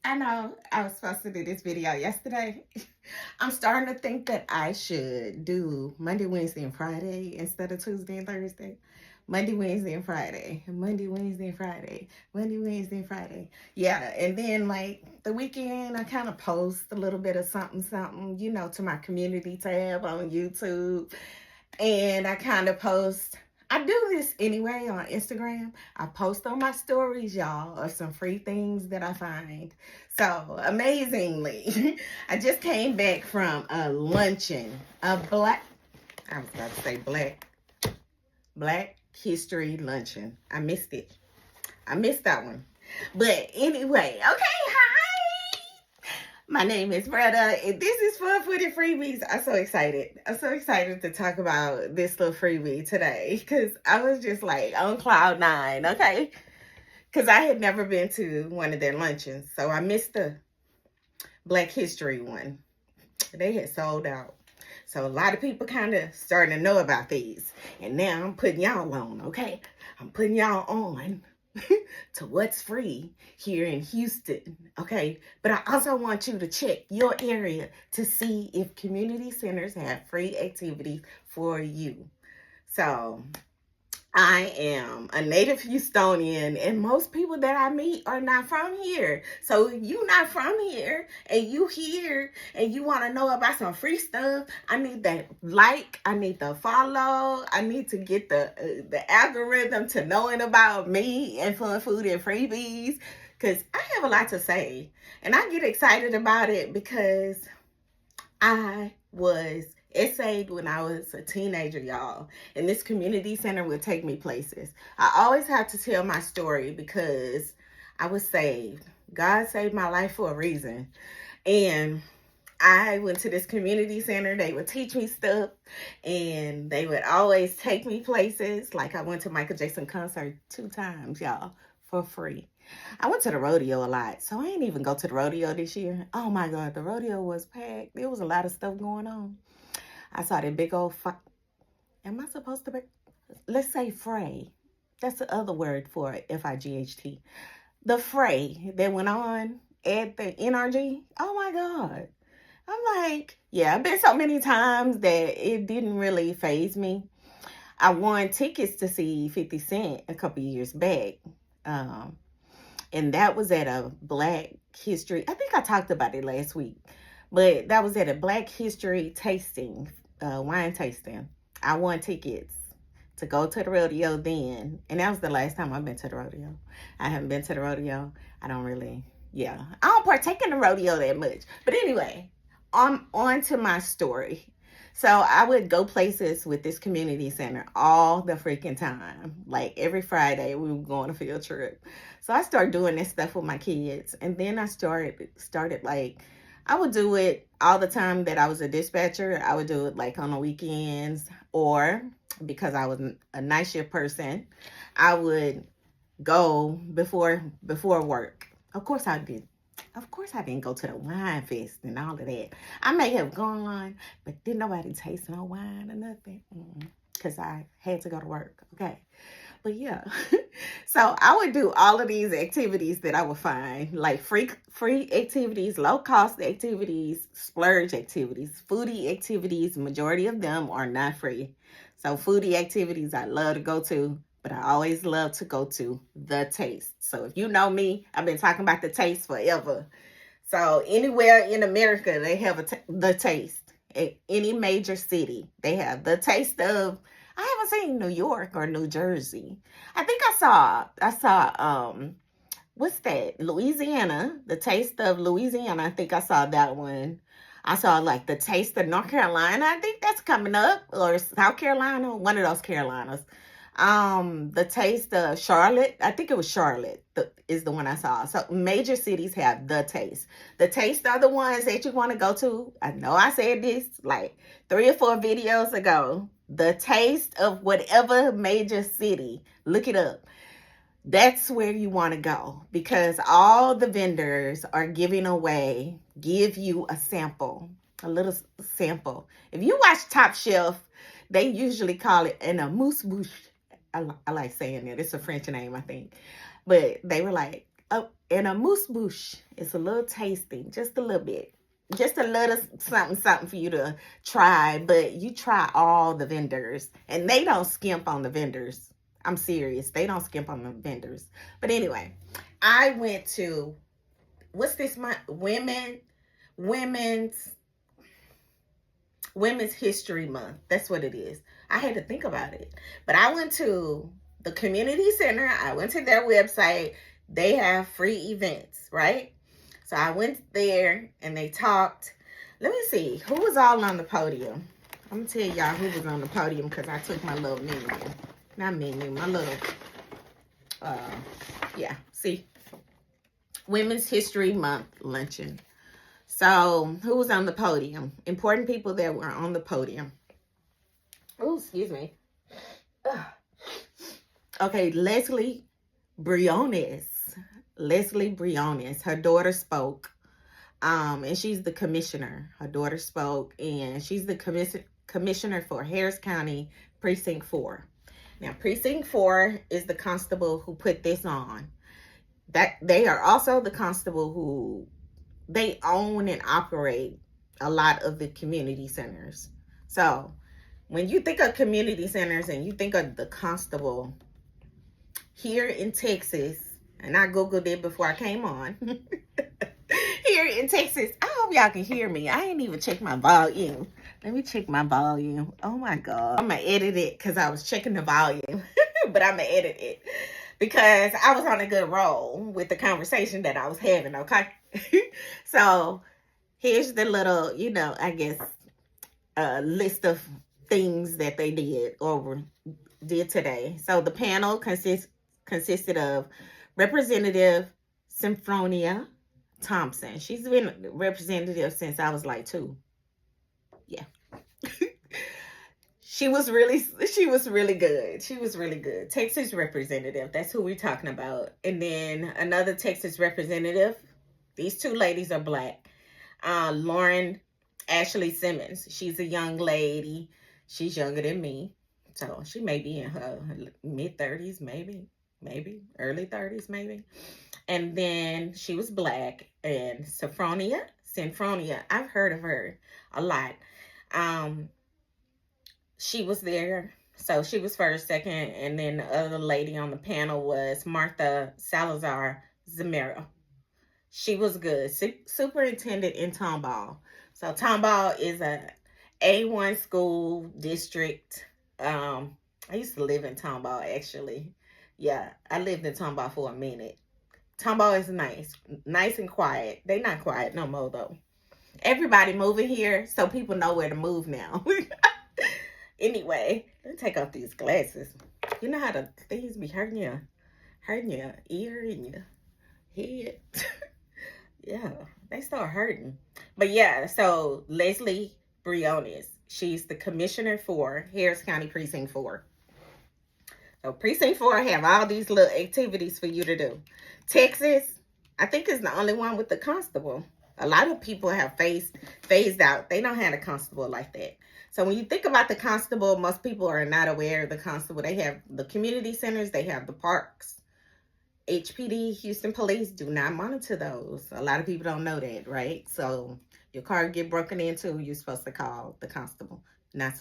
I know I was supposed to do this video yesterday. I'm starting to think that I should do Monday, Wednesday, and Friday instead of Tuesday and Thursday. Monday, Wednesday, and Friday. Monday, Wednesday, and Friday. Monday, Wednesday, and Friday. Yeah, and then like the weekend, I kind of post a little bit of something, something, to my community tab on YouTube. And I kind of post. I do this anyway on Instagram. I post on my stories, y'all, of some free things that I find. So amazingly, I just came back from a luncheon, I was about to say Black History luncheon. I missed it. I missed that one. But anyway, okay, hi. My name is Bretta, and this is Fun Food and Freebies. I'm so excited. I'm so excited to talk about this little freebie today because I was just like on cloud nine, okay? Because I had never been to one of their luncheons, so I missed the Black History one. They had sold out. So a lot of people kind of starting to know about these. And now I'm putting y'all on, okay? I'm putting y'all on to what's free here in Houston, okay? But I also want you to check your area to see if community centers have free activities for you. So I am a native Houstonian, and most people that I meet are not from here. So if you're not from here and you here and you want to know about some free stuff, I need that I need the follow, I need to get the algorithm to knowing about me and Fun Food and Freebies, because I have a lot to say, and I get excited about it because I was essayed when I was a teenager, y'all. And this community center would take me places. I always have to tell my story because I was saved. God saved my life for a reason. And I went to this community center. They would teach me stuff. And they would always take me places. Like I went to Michael Jackson concert 2 times, y'all, for free. I went to the rodeo a lot, so I ain't even go to the rodeo this year. Oh my God, the rodeo was packed. There was a lot of stuff going on. I saw that big old am I supposed to be? Let's say fray. That's the other word for FIGHT. The fray that went on at the NRG. Oh my God. I'm like, yeah, I've been so many times that it didn't really faze me. I won tickets to see 50 Cent a couple years back. And that was at a Black History. I think I talked about it last week. But that was at a Black History tasting, wine tasting. I won tickets to go to the rodeo then. And that was the last time I've been to the rodeo. I haven't been to the rodeo. I don't partake in the rodeo that much. But anyway, I'm on to my story. So I would go places with this community center all the freaking time. Like every Friday we were going on a field trip. So I started doing this stuff with my kids. And then I started like, I would do it all the time that I was a dispatcher. I would do it like on the weekends, or because I was a night shift person, I would go before work. Of course I didn't go to the wine fest and all of that. I may have gone, but didn't nobody taste no wine or nothing. Because I had to go to work. Okay. But yeah. So I would do all of these activities that I would find, like free activities, low cost activities, splurge activities, foodie activities. Majority of them are not free. So foodie activities I love to go to, but I always love to go to the Taste. So if you know me, I've been talking about the Taste forever. So anywhere in America, they have the Taste. At any major city, they have the Taste of. I haven't seen New York or New Jersey. I think I saw what's that? Louisiana, the Taste of Louisiana. I think I saw that one. I saw like the Taste of North Carolina. I think that's coming up, or South Carolina, one of those Carolinas. The Taste of Charlotte. I think it was Charlotte is the one I saw. So major cities have the Taste. The Taste are the ones that you want to go to. I know I said this like 3 or 4 videos ago. The Taste of whatever major city. Look it up. That's where you want to go, because all the vendors are give you a sample, a little sample. If you watch Top Chef, they usually call it an amuse-bouche. I like saying it. It's a French name, I think. But they were like, and a moose bouche. It's a little tasty, just a little bit. Just a little something for you to try. But you try all the vendors. And they don't skimp on the vendors. I'm serious. They don't skimp on the vendors. But anyway, I went to, what's this month? Women's History Month. That's what it is. I had to think about it. But I went to the community center. I went to their website. They have free events, right? So I went there and they talked. Let me see. Who was all on the podium? I'm going to tell y'all who was on the podium because I took my little menu. Not menu, my little, yeah, see. Women's History Month luncheon. So, who was on the podium? Important people that were on the podium. Oh, excuse me. Ugh. Okay, Leslie Briones. Her daughter spoke. And she's the commissioner. Her daughter spoke, and she's the commissioner for Harris County Precinct 4. Now, Precinct 4 is the constable who put this on. That they are also the constable who they own and operate a lot of the community centers. So when you think of community centers and you think of the constable here in Texas, and I Googled it before I came on. Here in Texas, I hope y'all can hear me. I ain't even checked my volume. Let me check my volume. Oh my God. I'm going to edit it because I was checking the volume. But I'm going to edit it because I was on a good roll with the conversation that I was having, okay? So here's the little, I guess, list of things that they did today. So the panel consisted of Representative Symphonia Thompson. She's been representative since I was like 2. Yeah. She was really good. She was really good. Texas representative. That's who we're talking about. And then another Texas representative. These 2 ladies are Black. Lauren Ashley Simmons. She's a young lady. She's younger than me. So she may be in her mid-30s, maybe early 30s, maybe. And then she was Black. And Symphonia, I've heard of her a lot. She was there. So she was first, second. And then the other lady on the panel was Martha Salazar Zamero. She was good. Superintendent in Tomball. So Tomball is a A1 school district. I used to live in Tomball, actually. Yeah, I lived in Tomball for a minute. Tomball is nice and quiet. They not quiet no more, though. Everybody moving here, so people know where to move now. Anyway, let me take off these glasses. You know how the things be hurting your ear and your head. Yeah, they start hurting. But yeah, so Leslie Briones, she's the commissioner for Harris County Precinct 4. So Precinct 4 have all these little activities for you to do. Texas, I think, is the only one with the constable. A lot of people have phased out. They don't have a constable like that. So when you think about the constable, most people are not aware of the constable. They have the community centers. They have the parks. HPD, Houston Police, do not monitor those. A lot of people don't know that, right? So your car get broken into, you're supposed to call the constable. Not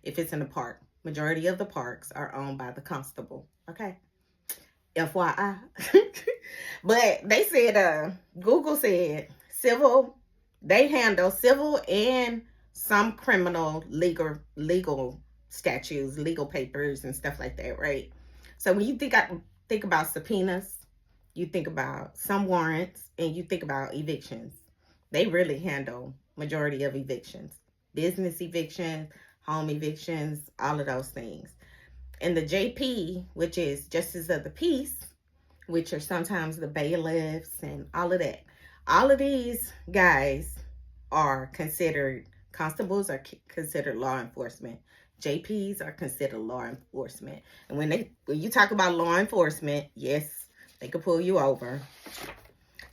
if it's in the park. Majority of the parks are owned by the constable. Okay. FYI. But they said, Google said they handle civil and some criminal legal statutes, legal papers and stuff like that, right? So when you think about subpoenas, you think about some warrants, and you think about evictions. They really handle majority of evictions. Business evictions, home evictions, all of those things. And the JP, which is Justice of the Peace, which are sometimes the bailiffs and all of that. All of these guys are considered, constables are considered law enforcement. JPs are considered law enforcement. And when you talk about law enforcement, yes, they could pull you over.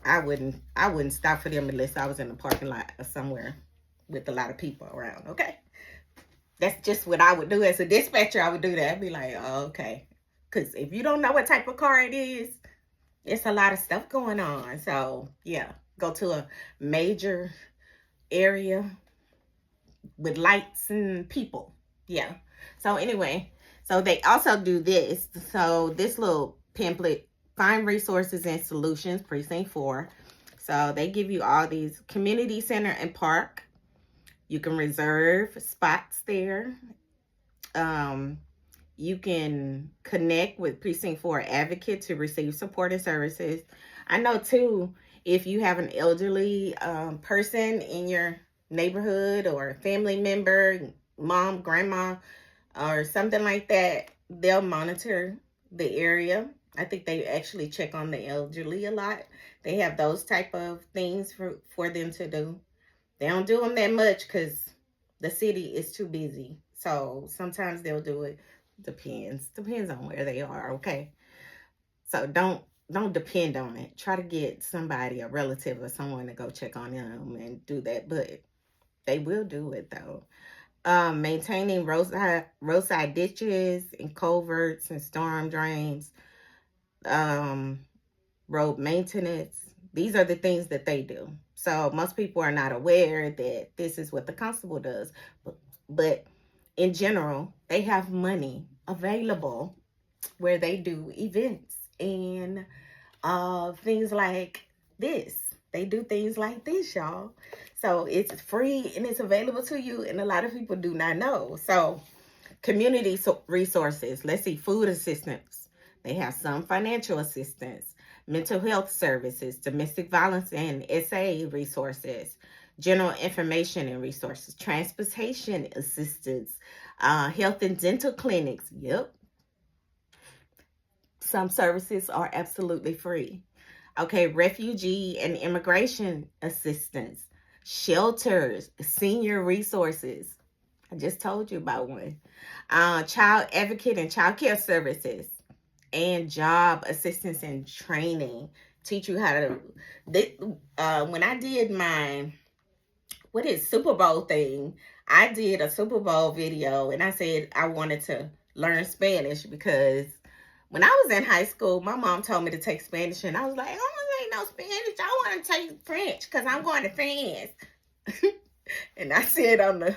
I wouldn't stop for them unless I was in the parking lot or somewhere with a lot of people around, okay? That's just what I would do as a dispatcher. I would do that. I'd be like, oh, okay. Because if you don't know what type of car it is, It's a lot of stuff going on. So yeah, go to a major area with lights and people. Yeah. So anyway, so they also do this. So this little pamphlet, find resources and solutions, Precinct 4. So they give you all these community center and park. You can reserve spots there. You can connect with Precinct 4 advocate to receive support and services. I know too, if you have an elderly person in your neighborhood or a family member, mom, grandma, or something like that, they'll monitor the area. I think they actually check on the elderly a lot. They have those type of things for them to do. They don't do them that much because the city is too busy. So sometimes they'll do it. Depends on where they are. Okay. So don't depend on it. Try to get somebody, a relative or someone to go check on them and do that. But they will do it though. Maintaining roadside ditches and culverts and storm drains, road maintenance. These are the things that they do. So most people are not aware that this is what the constable does. But in general, they have money available where they do events and things like this. They do things like this, y'all. So it's free and it's available to you, and a lot of people do not know. So community resources. Let's see, food assistance. They have some financial assistance, mental health services, domestic violence and SA resources, general information and resources, transportation assistance, health and dental clinics. Yep. Some services are absolutely free. Okay, refugee and immigration assistance, shelters, senior resources. I just told you about one. Child advocate and child care services, and job assistance and training. Teach you how to. When I did my Super Bowl thing, I did a Super Bowl video, and I said I wanted to learn Spanish because when I was in high school, my mom told me to take Spanish, and I was like, I don't want to take no Spanish. I want to take French because I'm going to France. And I said on the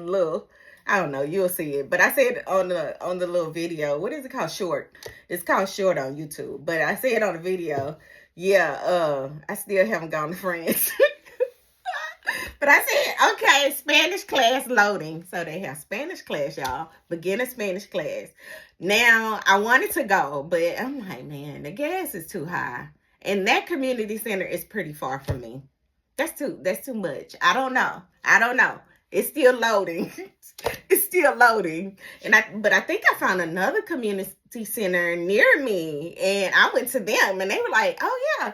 little, I don't know, you'll see it, but I said on the little video. What is it called? Short. It's called Short on YouTube. But I said on the video, yeah, I still haven't gone to France. But I said, okay, Spanish class loading. So they have Spanish class, y'all. Beginner Spanish class. Now, I wanted to go, but I'm like, man, the gas is too high. And that community center is pretty far from me. That's too much. I don't know. It's still loading. It's still loading. But I think I found another community center near me. And I went to them and they were like, oh yeah.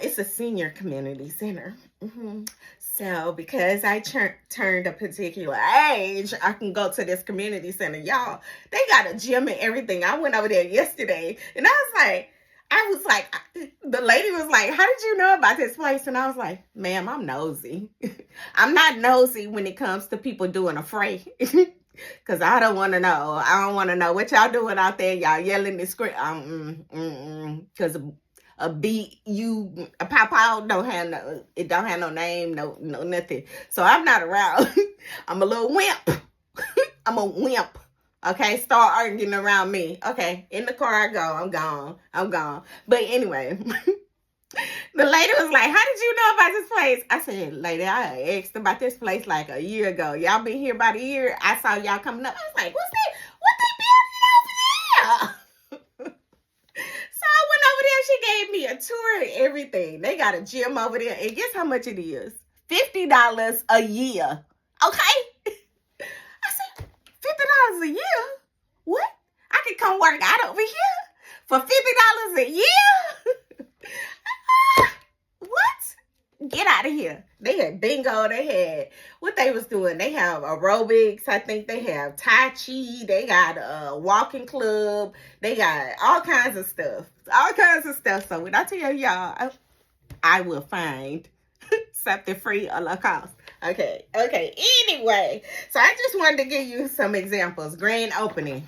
It's a senior community center. Mm-hmm. So because I turned a particular age, I can go to this community center. Y'all, they got a gym and everything. I went over there yesterday and I was like, the lady was like, how did you know about this place? And I was like, ma'am, I'm nosy. I'm not nosy when it comes to people doing a fray. Because I don't want to know. I don't want to know what y'all doing out there. Y'all yelling and screaming. Because a pow don't have no name, no nothing. So I'm not around. I'm a little wimp. I'm a wimp. Okay, start arguing around me. Okay, in the car I go. I'm gone. But anyway, the lady was like, how did you know about this place? I said, lady, I asked about this place like a year ago. Y'all been here about a year. I saw y'all coming up. I was like, what's that? What they building over there? So I went over there. She gave me a tour and everything. They got a gym over there. And guess how much it is? $50 a year. Okay? $50 a year? What? I could come work out over here for $50 a year? What? Get out of here. They had bingo. They had what they was doing. They have aerobics. I think they have Tai Chi. They got a walking club. They got all kinds of stuff. So when I tell y'all, I will find something free or low cost. Okay. Anyway, so I just wanted to give you some examples. Grand opening.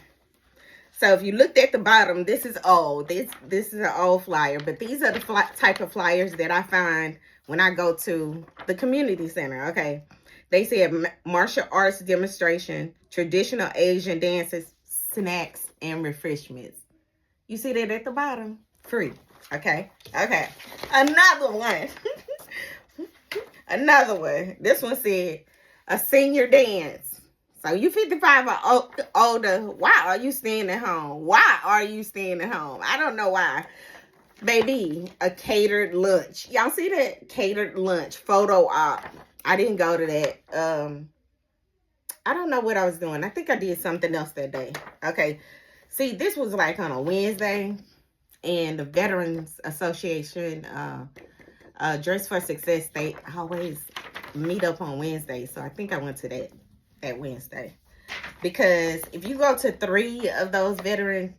So if you looked at the bottom, this is old. This is an old flyer, but these are the type of flyers that I find when I go to the community center. Okay, they said martial arts demonstration, traditional Asian dances, snacks, and refreshments. You see that at the bottom? Free. Okay. Okay. Another one. Another one. This one said a senior dance. So you 55 or older, why are you staying at home? Why are you staying at home? I don't know why. Baby, a catered lunch. Y'all see that? Catered lunch. Photo op. I didn't go to that. I don't know what I was doing. I think I did something else that day. Okay. See, this was like on a Wednesday. And the Veterans Association, Dress for Success, they always meet up on Wednesday. So I think I went to that Wednesday. Because if you go to 3 of those veterans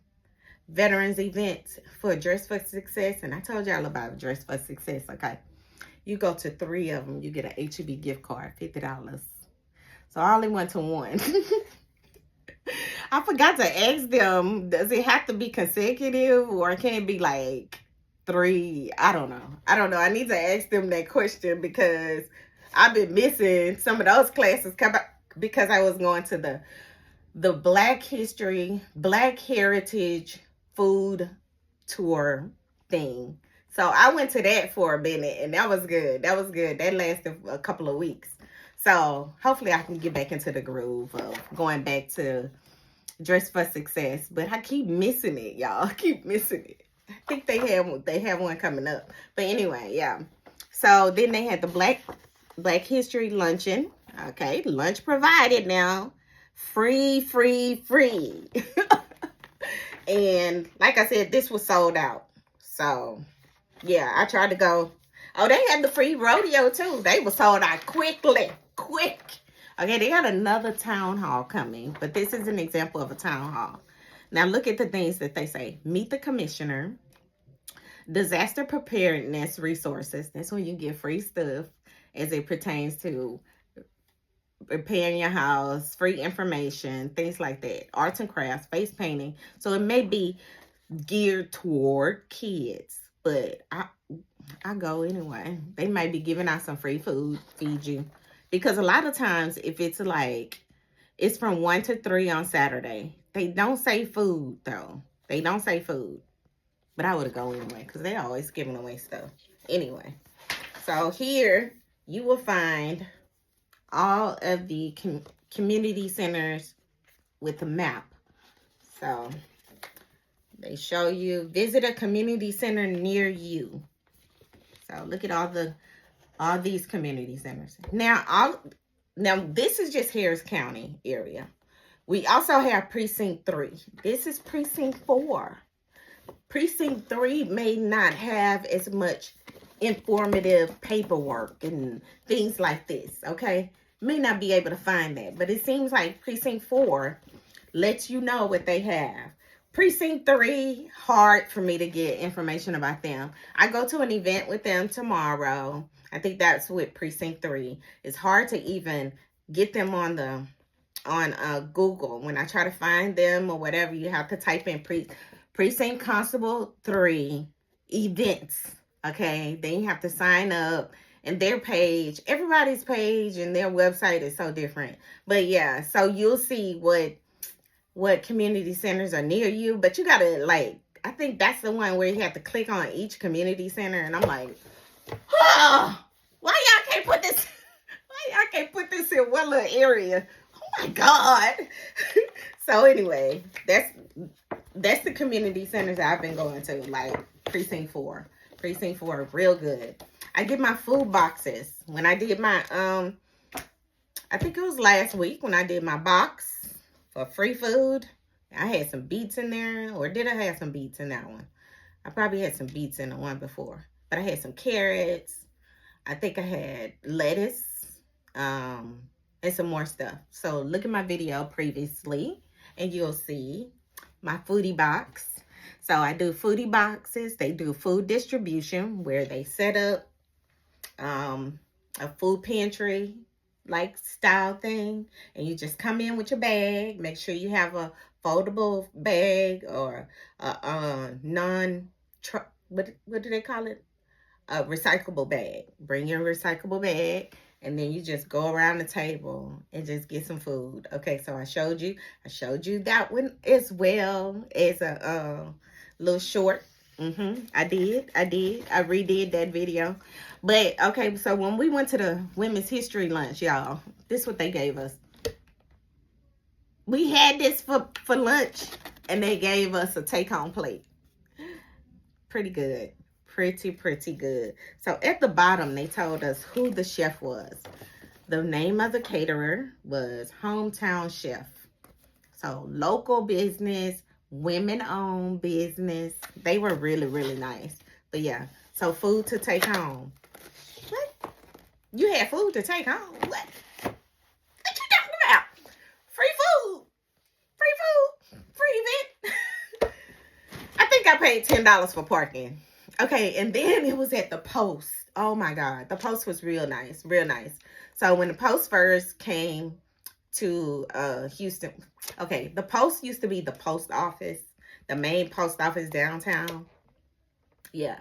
events for Dress for Success, and I told y'all about Dress for Success, okay? You go to 3 of them, you get an HEB gift card, $50. So I only went to 1. I forgot to ask them, does it have to be consecutive or can it be like 3? I don't know. I need to ask them that question because I've been missing some of those classes because I was going to the Black History, Black Heritage food tour thing. So I went to that for a minute and that was good. That was good. That lasted a couple of weeks. So hopefully I can get back into the groove of going back to Dress for Success. But I keep missing it, y'all. I keep missing it. I think they have one coming up. But anyway, yeah. So then they had the Black History Luncheon. Okay, lunch provided now. Free. And like I said, this was sold out. So yeah, I tried to go. Oh, they had the free rodeo too. They were sold out quick. Okay, they got another town hall coming, but this is an example of a town hall. Now look at the things that they say. Meet the commissioner. Disaster preparedness resources. That's when you get free stuff as it pertains to repairing your house, free information, things like that. Arts and crafts, face painting. So it may be geared toward kids, but I go anyway. They might be giving out some free food, feed you. Because a lot of times, if it's like, it's from 1 to 3 on Saturday. They don't say food, though. They don't say food. But I would go anyway, because they're always giving away stuff. Anyway, so here you will find all of the community centers with a map. So they show you, visit a community center near you. So look at all these community centers. Now this is just Harris County area. We also have Precinct 3. This is Precinct 4. Precinct 3 may not have as much informative paperwork and things like this, okay? May not be able to find that, but it seems like Precinct 4 lets you know what they have. Precinct 3, hard for me to get information about them. I go to an event with them tomorrow. I think that's with Precinct 3. It's hard to even get them on Google. When I try to find them or whatever, you have to type in Precinct Constable 3 events. Okay, then you have to sign up. And their page, everybody's page and their website is so different. But yeah, so you'll see what community centers are near you. But you gotta, like, I think that's the one where you have to click on each community center. And I'm like, oh, why y'all can't put this? Why y'all can't put this in one little area? Oh my God. So anyway, that's the community centers I've been going to, like Precinct 4. Precinct 4, real good. I get my food boxes. When I did my, I think it was last week when I did my box for free food. I had some beets in there. Or did I have some beets in that one? I probably had some beets in the one before. But I had some carrots. I think I had lettuce. And some more stuff. So look at my video previously. And you'll see my foodie box. So I do foodie boxes. They do food distribution where they set up a food pantry like style thing, and you just come in with your bag. Make sure you have a foldable bag or a what do they call it? A recyclable bag. Bring your recyclable bag, and then you just go around the table and just get some food. Okay, so I showed you that one as well as a little short. I did. I redid that video. But okay, so when we went to the women's history lunch, y'all, this is what they gave us. We had this for lunch, and they gave us a take-home plate. Pretty good. Pretty good. So at the bottom, they told us who the chef was. The name of the caterer was Hometown Chef. So local business, women-owned business. They were really nice. But yeah, so food to take home. What? You had food to take home? What? What you talking about? Free food. Free event. I think I paid $10 for parking. Okay, and then it was at the Post. Oh my God, the Post was real nice. So when the Post first came to Houston, okay, the Post used to be the post office, the main post office downtown. Yeah,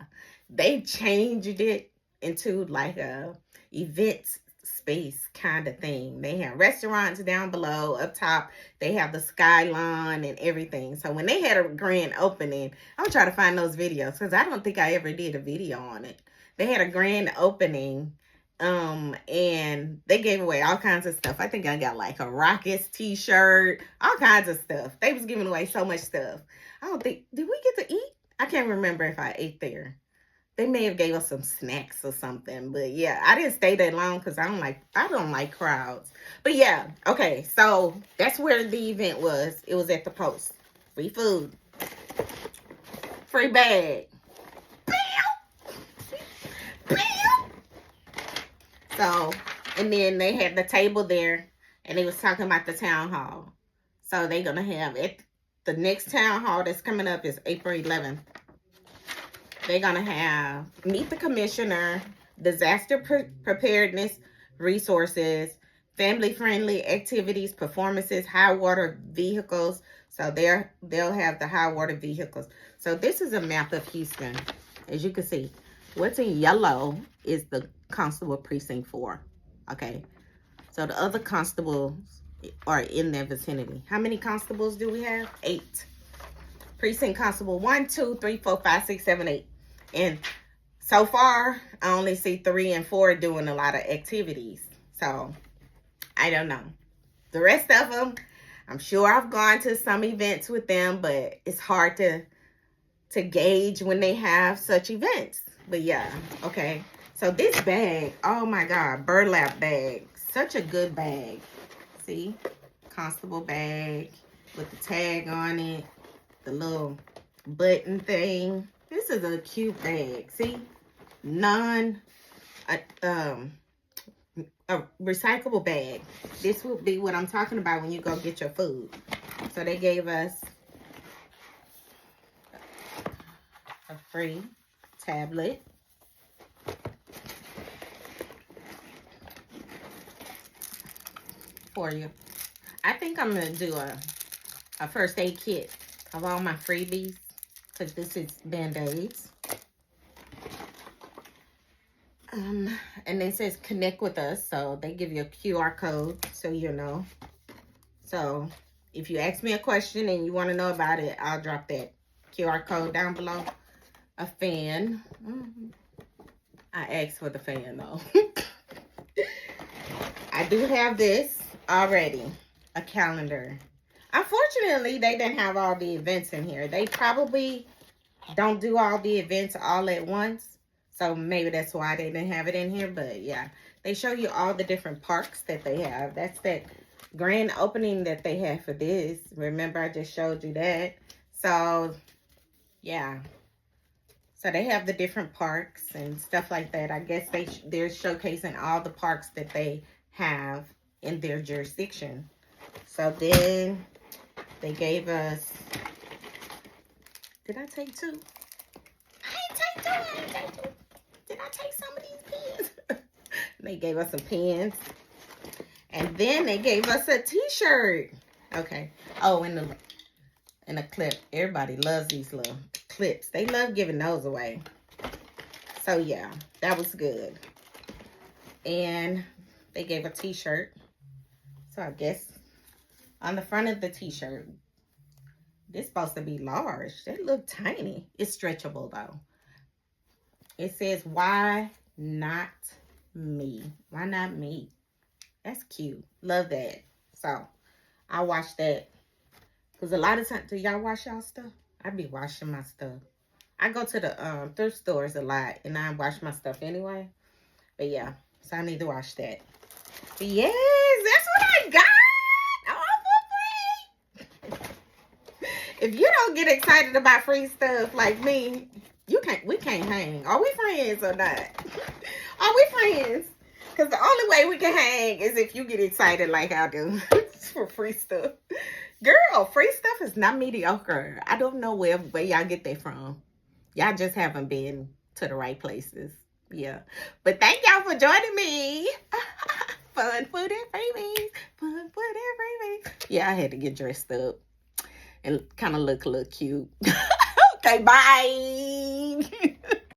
they changed it into like a event space kind of thing. They have restaurants down below. Up top, they have the skyline and everything. So when they had a grand opening, I'm trying to find those videos because I don't think I ever did a video on it. They had a grand opening, and they gave away all kinds of stuff. I think I got like a Rockets t-shirt, all kinds of stuff. They was giving away so much stuff. I don't think, did we get to eat? I can't remember if I ate there. They may have gave us some snacks or something, but yeah, I didn't stay that long because I don't like crowds. But yeah, okay, so that's where the event was. It was at the Post. Free food, free bag. So, and then they had the table there, and they was talking about the town hall. So they're gonna have it. The next town hall that's coming up is April 11th. They're going to have meet the commissioner, disaster preparedness resources, family-friendly activities, performances, high water vehicles. So they'll have the high water vehicles. So this is a map of Houston. As you can see, what's in yellow is the Constable Precinct 4. Okay. So the other constables are in their vicinity. How many constables do we have? 8. Precinct Constable 1, 2, 3, 4, 5, 6, 7, 8. And so far, I only see 3 and 4 doing a lot of activities. So, I don't know. The rest of them, I'm sure I've gone to some events with them, but it's hard to gauge when they have such events. But yeah, okay. So this bag, oh my God, burlap bag. Such a good bag. See? Constable bag with the tag on it. The little button thing. This is a cute bag. See? A recyclable bag. This will be what I'm talking about when you go get your food. So they gave us a free tablet. For you. I think I'm going to do a first aid kit of all my freebies, because this is Band-Aids. And it says connect with us, so they give you a QR code so you know. So if you ask me a question and you want to know about it, I'll drop that QR code down below. A fan. I asked for the fan though. I do have this already, a calendar. Unfortunately, they didn't have all the events in here. They probably don't do all the events all at once. So maybe that's why they didn't have it in here. But yeah, they show you all the different parks that they have. That's that grand opening that they had for this. Remember, I just showed you that. So yeah. So they have the different parks and stuff like that. I guess they're showcasing all the parks that they have in their jurisdiction. So then they gave us, did I take 2? I ain't take 2. Did I take some of these pens? They gave us some pens. And then they gave us a t-shirt. Okay. Oh, and And a clip. Everybody loves these little clips. They love giving those away. So, yeah, that was good. And they gave a t-shirt. So, I guess on the front of the t-shirt, this supposed to be large. They look tiny. It's stretchable, though. It says, why not me? Why not me? That's cute. Love that. So, I watched that. Because a lot of times, do y'all wash y'all stuff? I be washing my stuff. I go to the thrift stores a lot, and I wash my stuff anyway. But yeah, so I need to wash that. But yes, that's what I got. Oh, for free. If you don't get excited about free stuff like me, we can't hang. Are we friends or not? Are we friends? Because the only way we can hang is if you get excited like I do for free stuff. Girl, free stuff is not mediocre. I don't know where y'all get that from. Y'all just haven't been to the right places. Yeah. But thank y'all for joining me. Fun, food, and freebies. Fun, food, and freebies. Yeah, I had to get dressed up and kind of look a little cute. Okay, bye.